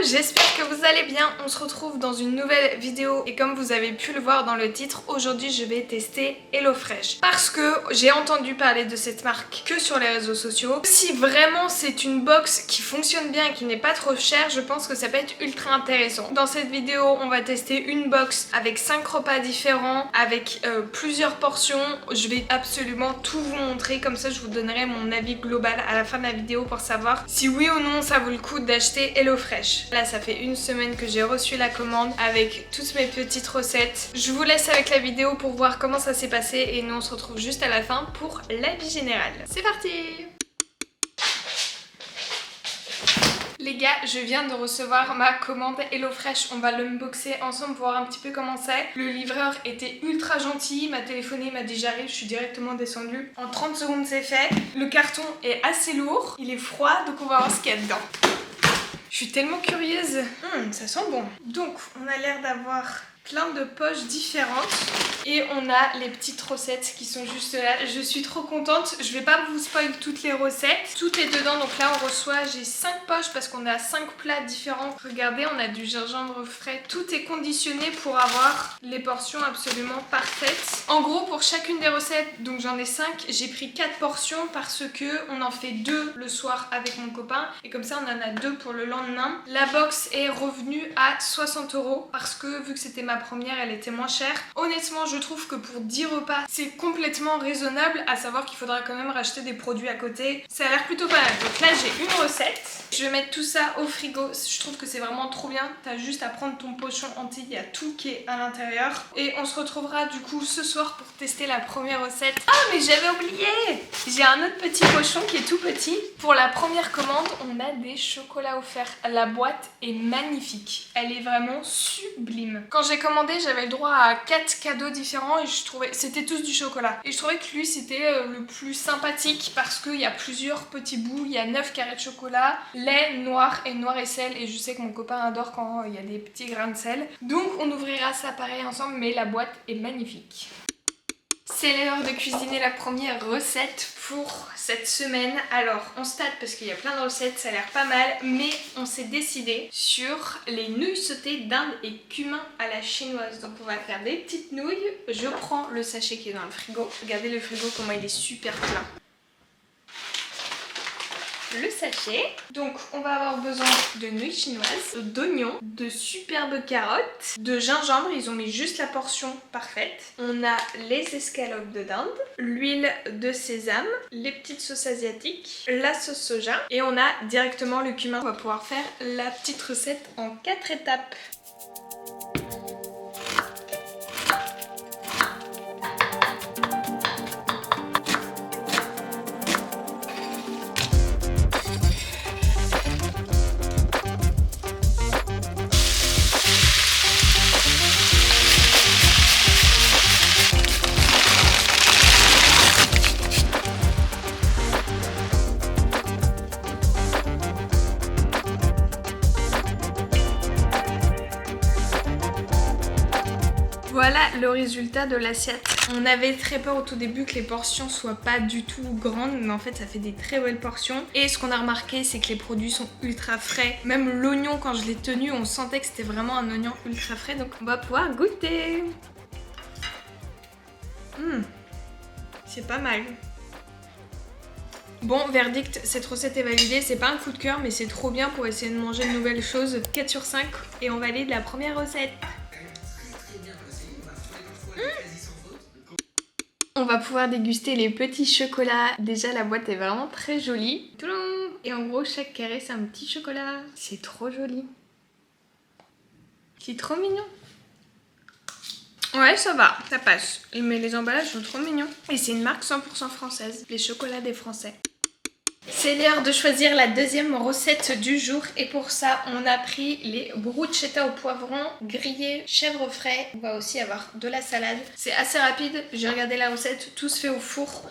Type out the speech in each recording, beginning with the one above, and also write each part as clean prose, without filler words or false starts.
j'espère que vous allez bien. On se retrouve dans une nouvelle vidéo et comme vous avez pu le voir dans le titre, aujourd'hui je vais tester HelloFresh parce que j'ai entendu parler de cette marque que sur les réseaux sociaux. Si vraiment c'est une box qui fonctionne bien et qui n'est pas trop chère, je pense que ça peut être ultra intéressant. Dans cette vidéo, on va tester une box avec 5 repas différents, avec plusieurs portions. Je vais absolument tout vous montrer, comme ça je vous donnerai mon avis global à la fin de la vidéo pour savoir si oui ou non ça vaut le coup d'acheter HelloFresh. Là ça fait une semaine que j'ai reçu la commande avec toutes mes petites recettes. Je vous laisse avec la vidéo pour voir comment ça s'est passé et nous on se retrouve juste à la fin pour l'avis général. C'est parti! Les gars, je viens de recevoir ma commande HelloFresh, on va l'unboxer ensemble pour voir un petit peu comment c'est. Le livreur était ultra gentil, il m'a téléphoné, il m'a dit j'arrive, je suis directement descendue. En 30 secondes c'est fait. Le carton est assez lourd, il est froid, donc on va voir ce qu'il y a dedans. Je suis tellement curieuse. Ça sent bon. Donc on a l'air d'avoir plein de poches différentes et on a les petites recettes qui sont juste là. Je suis trop contente, je vais pas vous spoil toutes les recettes, tout est dedans. Donc là on reçoit, j'ai 5 poches parce qu'on a 5 plats différents. Regardez, on a du gingembre frais, tout est conditionné pour avoir les portions absolument parfaites. En gros pour chacune des recettes, donc j'en ai 5, j'ai pris 4 portions parce que on en fait 2 le soir avec mon copain et comme ça on en a 2 pour le lendemain. La box est revenue à 60 € parce que vu que c'était ma première, elle était moins chère. Honnêtement, je trouve que pour 10 repas, c'est complètement raisonnable, à savoir qu'il faudra quand même racheter des produits à côté. Ça a l'air plutôt pas mal. Donc là, j'ai une recette. Je vais mettre tout ça au frigo. Je trouve que c'est vraiment trop bien. T'as juste à prendre ton pochon entier, il y a tout qui est à l'intérieur. Et on se retrouvera du coup ce soir pour tester la première recette. Ah, mais j'avais oublié! J'ai un autre petit pochon qui est tout petit. Pour la première commande, on a des chocolats offerts. La boîte est magnifique. Elle est vraiment sublime. Quand j'ai commandé, j'avais le droit à 4 cadeaux différents et je trouvais c'était tous du chocolat. Et je trouvais que lui c'était le plus sympathique parce qu'il y a plusieurs petits bouts, il y a 9 carrés de chocolat, lait, noir et sel. Et je sais que mon copain adore quand il y a des petits grains de sel. Donc on ouvrira ça pareil ensemble, mais la boîte est magnifique. C'est l'heure de cuisiner la première recette pour cette semaine. Alors on se tâte parce qu'il y a plein de recettes, ça a l'air pas mal, mais on s'est décidé sur les nouilles sautées d'Inde et cumin à la chinoise. Donc on va faire des petites nouilles. Je prends le sachet qui est dans le frigo. Regardez le frigo comment il est super plein. Le sachet. Donc on va avoir besoin de nouilles chinoises, d'oignons, de superbes carottes, de gingembre, ils ont mis juste la portion parfaite. On a les escalopes de dinde, l'huile de sésame, les petites sauces asiatiques, la sauce soja et on a directement le cumin. On va pouvoir faire la petite recette en 4 étapes. Voilà le résultat de l'assiette. On avait très peur au tout début que les portions soient pas du tout grandes, mais en fait ça fait des très belles portions. Et ce qu'on a remarqué, c'est que les produits sont ultra frais. Même l'oignon, quand je l'ai tenu, on sentait que c'était vraiment un oignon ultra frais. Donc on va pouvoir goûter. C'est pas mal. Bon, verdict, cette recette est validée. C'est pas un coup de cœur, mais c'est trop bien pour essayer de manger de nouvelles choses. 4 sur 5 et on valide la première recette. On va pouvoir déguster les petits chocolats. Déjà la boîte est vraiment très jolie. Et en gros chaque carré c'est un petit chocolat. C'est trop joli. C'est trop mignon. Ouais, ça va, ça passe. Mais les emballages sont trop mignons. Et c'est une marque 100% française. Les chocolats des Français. C'est l'heure de choisir la deuxième recette du jour et pour ça on a pris les bruschetta au poivron grillés chèvre frais. On va aussi avoir de la salade. C'est assez rapide, j'ai regardé la recette, tout se fait au four.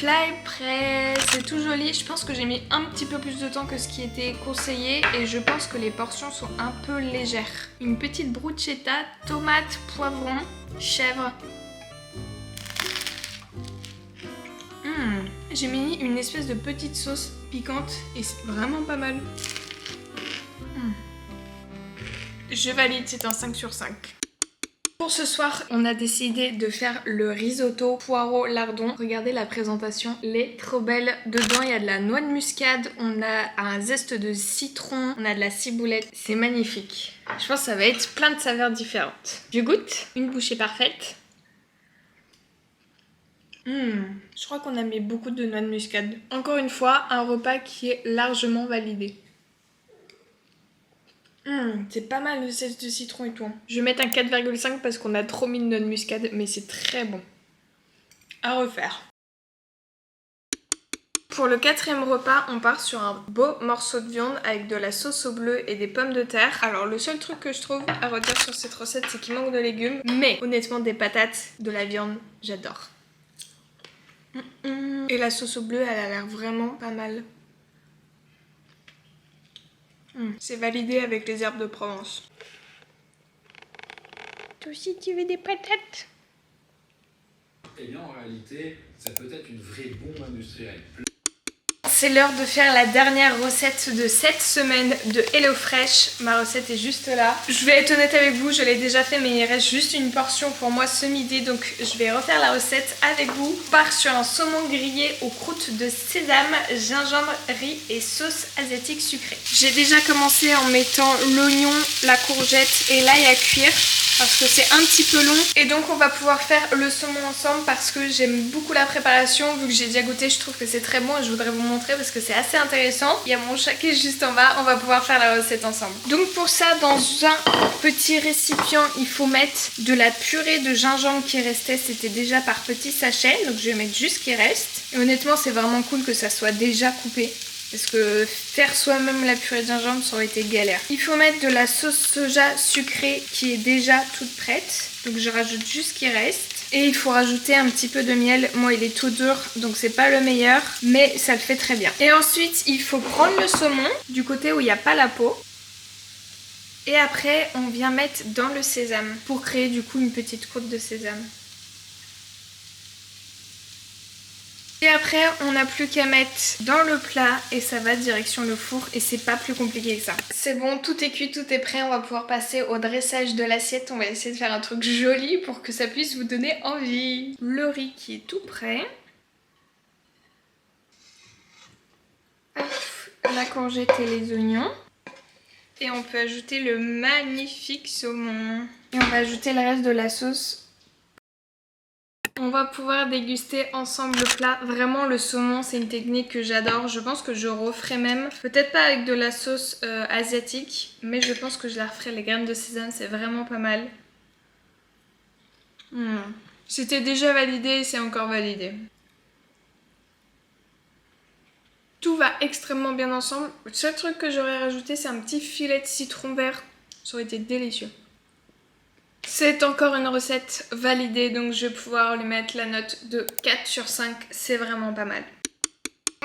plat est prêt, c'est tout joli. Je pense que j'ai mis un petit peu plus de temps que ce qui était conseillé et je pense que les portions sont un peu légères. Une petite bruschetta, tomate, poivron, chèvre. J'ai mis une espèce de petite sauce piquante et c'est vraiment pas mal. Je valide, c'est un 5 sur 5. Pour ce soir, on a décidé de faire le risotto poireau lardon. Regardez la présentation, elle est trop belle. Dedans, il y a de la noix de muscade, on a un zeste de citron, on a de la ciboulette. C'est magnifique. Je pense que ça va être plein de saveurs différentes. Je goûte. Une bouchée parfaite. Je crois qu'on a mis beaucoup de noix de muscade. Encore une fois, un repas qui est largement validé. C'est pas mal le zeste de citron et tout. Je vais mettre un 4,5 parce qu'on a trop mis de noix de muscade, mais c'est très bon. À refaire. Pour le 4e repas, on part sur un beau morceau de viande avec de la sauce au bleu et des pommes de terre. Alors le seul truc que je trouve à redire sur cette recette, c'est qu'il manque de légumes. Mais honnêtement, des patates, de la viande, j'adore. Et la sauce au bleu, elle a l'air vraiment pas mal. C'est validé avec les herbes de Provence. Toi aussi tu veux des patates? Eh bien en réalité, ça peut être une vraie bombe industrielle. C'est l'heure de faire la dernière recette de cette semaine de HelloFresh. Ma recette est juste là. Je vais être honnête avec vous, je l'ai déjà fait mais il reste juste une portion pour moi ce midi. Donc je vais refaire la recette avec vous. On part sur un saumon grillé aux croûtes de sésame, gingembre, riz et sauce asiatique sucrée. J'ai déjà commencé en mettant l'oignon, la courgette et l'ail à cuire. Parce que c'est un petit peu long et donc on va pouvoir faire le saumon ensemble parce que j'aime beaucoup la préparation. Vu que j'ai déjà goûté, je trouve que c'est très bon et je voudrais vous montrer parce que c'est assez intéressant. Il y a mon chat qui est juste en bas, on va pouvoir faire la recette ensemble. Donc pour ça, dans un petit récipient, il faut mettre de la purée de gingembre qui restait. C'était déjà par petits sachets, donc je vais mettre juste ce qui reste. Et honnêtement, c'est vraiment cool que ça soit déjà coupé. Parce que faire soi-même la purée de gingembre, ça aurait été galère. Il faut mettre de la sauce soja sucrée qui est déjà toute prête. Donc je rajoute juste ce qui reste. Et il faut rajouter un petit peu de miel. Moi, il est tout dur, donc c'est pas le meilleur. Mais ça le fait très bien. Et ensuite, il faut prendre le saumon du côté où il n'y a pas la peau. Et après, on vient mettre dans le sésame pour créer du coup une petite croûte de sésame. Et après, on n'a plus qu'à mettre dans le plat et ça va direction le four et c'est pas plus compliqué que ça. C'est bon, tout est cuit, tout est prêt, on va pouvoir passer au dressage de l'assiette. On va essayer de faire un truc joli pour que ça puisse vous donner envie. Le riz qui est tout prêt. Hop, la courgette et les oignons. Et on peut ajouter le magnifique saumon. Et on va ajouter le reste de la sauce. On va pouvoir déguster ensemble le plat. Vraiment, le saumon, c'est une technique que j'adore. Je pense que je referai même. Peut-être pas avec de la sauce asiatique, mais je pense que je la referai. Les graines de sésame, c'est vraiment pas mal. C'était déjà validé et c'est encore validé. Tout va extrêmement bien ensemble. Le seul truc que j'aurais rajouté, c'est un petit filet de citron vert. Ça aurait été délicieux. C'est encore une recette validée, donc je vais pouvoir lui mettre la note de 4 sur 5, c'est vraiment pas mal.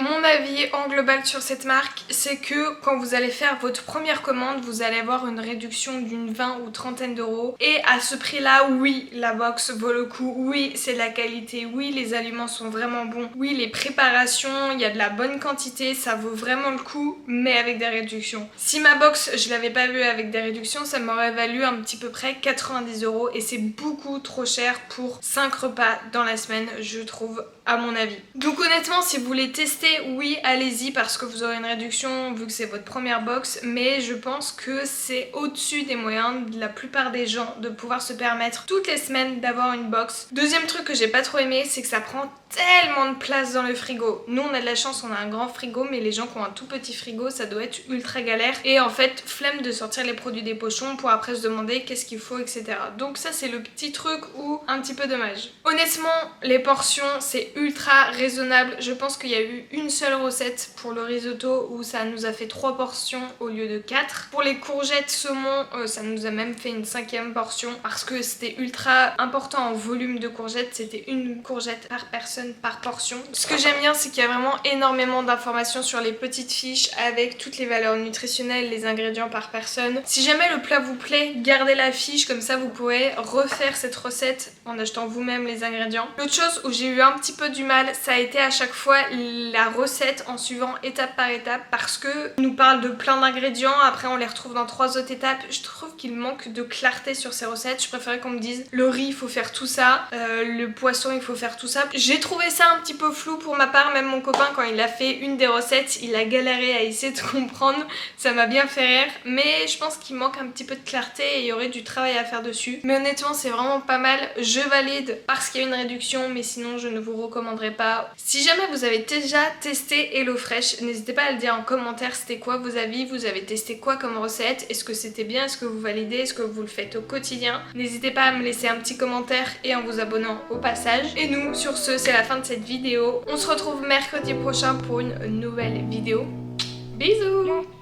Mon avis en global sur cette marque, c'est que quand vous allez faire votre première commande, vous allez avoir une réduction d'une 20 ou trentaine d'euros. Et à ce prix-là, oui, la box vaut le coup, oui, c'est de la qualité, oui, les aliments sont vraiment bons, oui, les préparations, il y a de la bonne quantité, ça vaut vraiment le coup, mais avec des réductions. Si ma box, je l'avais pas vue avec des réductions, ça m'aurait valu un petit peu près 90 euros et c'est beaucoup trop cher pour 5 repas dans la semaine, je trouve, à mon avis. Donc honnêtement, si vous voulez tester, oui, allez-y parce que vous aurez une réduction vu que c'est votre première box, mais je pense que c'est au-dessus des moyens de la plupart des gens de pouvoir se permettre toutes les semaines d'avoir une box. Deuxième truc que j'ai pas trop aimé, c'est que ça prend tellement de place dans le frigo. Nous on a de la chance, on a un grand frigo, mais les gens qui ont un tout petit frigo, ça doit être ultra galère. Et en fait, flemme de sortir les produits des pochons pour après se demander qu'est-ce qu'il faut, etc. Donc ça c'est le petit truc ou un petit peu dommage. Honnêtement, les portions c'est ultra raisonnable. Je pense qu'il y a eu une seule recette pour le risotto où ça nous a fait 3 portions au lieu de 4. Pour les courgettes saumon, ça nous a même fait une 5e portion parce que c'était ultra important en volume de courgettes. C'était une courgette par personne par portion. Ce que j'aime bien, c'est qu'il y a vraiment énormément d'informations sur les petites fiches avec toutes les valeurs nutritionnelles, les ingrédients par personne. Si jamais le plat vous plaît, gardez la fiche, comme ça vous pourrez refaire cette recette en achetant vous-même les ingrédients. L'autre chose où j'ai eu un petit peu du mal, ça a été à chaque fois la recette en suivant étape par étape parce que nous parle de plein d'ingrédients, après on les retrouve dans 3 autres étapes. Je trouve qu'il manque de clarté sur ces recettes. Je préférais qu'on me dise le riz il faut faire tout ça, le poisson il faut faire tout ça. J'ai trouvé ça un petit peu flou pour ma part, même mon copain quand il a fait une des recettes, il a galéré à essayer de comprendre, ça m'a bien fait rire, mais je pense qu'il manque un petit peu de clarté et il y aurait du travail à faire dessus. Mais honnêtement c'est vraiment pas mal, je valide parce qu'il y a une réduction, mais sinon je ne vous recommanderais pas. Si jamais vous avez déjà testé HelloFresh, n'hésitez pas à le dire en commentaire, c'était quoi vos avis, vous avez testé quoi comme recette, est-ce que c'était bien, est-ce que vous validez, est-ce que vous le faites au quotidien. N'hésitez pas à me laisser un petit commentaire et en vous abonnant au passage. Et nous, sur ce, c'est la fin de cette vidéo. On se retrouve mercredi prochain pour une nouvelle vidéo. Bisous!